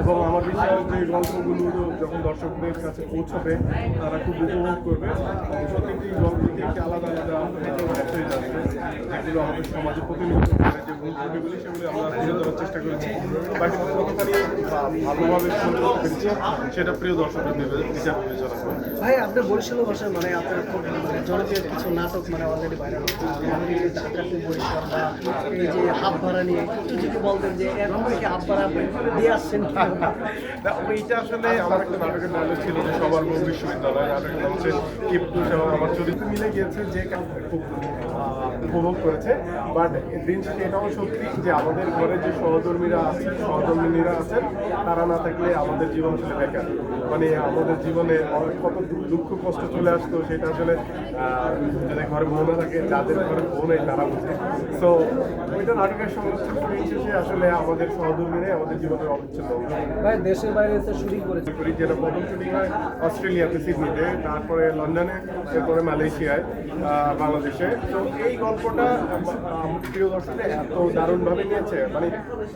এবং আমার বিশ্বাস যে গল্পগুলো যখন দর্শকদের কাছে পৌঁছবে তারা খুব উপভোগ করবে। প্রতিটি গল্পটি একটি আলাদা আলাদা মেসেজ আছে যেগুলো আমাদের সমাজে প্রতিনিধিত্ব করে, যে ভুল ত্রুটিগুলি সেগুলি আমরা তুলে ধরার চেষ্টা করেছি। বাকি কতখানি ভালোভাবে শুনতে পেরেছি সেটা প্রিয় দর্শকদের বিচার বিবেচনা করে। ভাই আপনি বরিশাল ভাষায় মানে আপনার খুব মানে জনপ্রিয় কিছু নাটক মানে অলরেডি ভাইরাল হচ্ছে, ডাকাতি বরিশাল বা এই যে হাত ভাড়া নিয়ে একটু যদি বলতেন যে এরকম থেকে হাত ভাড়া আপনি দিয়ে আসছেন কি? এইটা আসলে আমার একটা নাটকের নাটক ছিল যে সবার বউ বিশ্ববিদ্যালয়, নাটকের নাম হচ্ছে কিপ্টুস এবং আমার চরিত্র মিলে গিয়েছে যে খুব উপভোগ করেছে। বাট দিন শেষে এটাও সত্যি যে আমাদের ঘরে যে সহধর্মীরা আছেন, সহধর্মিনীরা আছেন, তারা না থাকলে আমাদের জীবন আসলে বেকার। মানে আমাদের জীবনে কত দুঃখ কষ্ট চলে আসতো সেটা আসলে যাদের ঘরে বউ না থাকে, যাদের ঘরে বউ নেই তারা বুঝে। সো ওইটা নাটকের সংরক্ষণ করে শেষে আসলে আমাদের সহধর্মীরাই আমাদের জীবনের অবিচ্ছেদ্য অংশ। ভাই দেশের বাইরে এসে শুটিং করেছে, যেটা প্রথম শুটিং হয় অস্ট্রেলিয়াতে সিডনিতে, তারপরে লন্ডনে, এরপরে মালয়েশিয়ায়, বাংলাদেশে। তো এই গল্পটা প্রিয় দর্শকরা এত দারুণভাবে নিয়েছে, মানে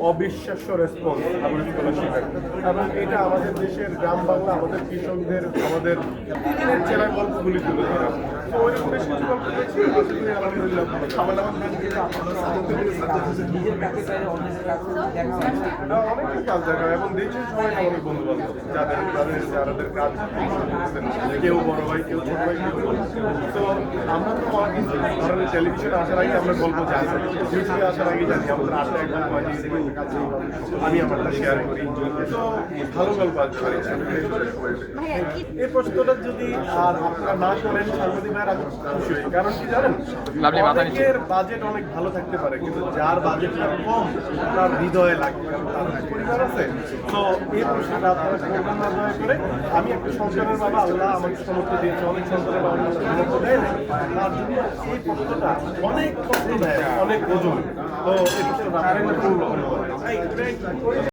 অবিশ্বাস্য রেসপন্স আমার স্কলারশিপের। এবং এটা আমাদের দেশের গ্রাম বাংলা, আমাদের কৃষকদের, আমাদের প্রতিদিনের জেলার গল্পগুলি তুলে ধরা। তো ওইরকম বেশ কিছু গল্প পেয়েছি, আলহামদুলিল্লাহ ভালো। অনেকেই কাজ দেখা এবং দেখছি সবাই আমাদের বন্ধু বান্ধব, যাদের কাজ কেউ বড় ভাই, কেউ ছোট ভাই, কেউ বড়। তো আমরা তো ধরেন টেলিভিশনে আসার আগে আমরা গল্প জানি, ইউটিউবে আসার আগে জানি আমাদের আড্ডা এক গল্প আছে, আমি আমারটা শেয়ার করি। তো ভালো গল্প আছে। এই প্রশ্নটা যদি আর আপনারা না করেন সাংবাদিক ভাইয়ের, আমি খুশি হই। কারণ কি জানেন, অনেকের বাজেট অনেক ভালো থাকতে পারে, কিন্তু যার বাজেটটা কম তার হৃদয়ে লাগে, কারণ তার পরিবার আছে। তো এই প্রশ্নটা আপনারা করবেন না দয়া করে। আমি একটা সন্তানের বাবা, আল্লাহ আমাকে সমর্থ দিয়েছে, অনেক সন্তানের বাবা সমর্থ দেয় না, তার জন্য এই প্রশ্নটা অনেক কষ্ট দেয়, অনেক ওজন। তো এই প্রশ্নটা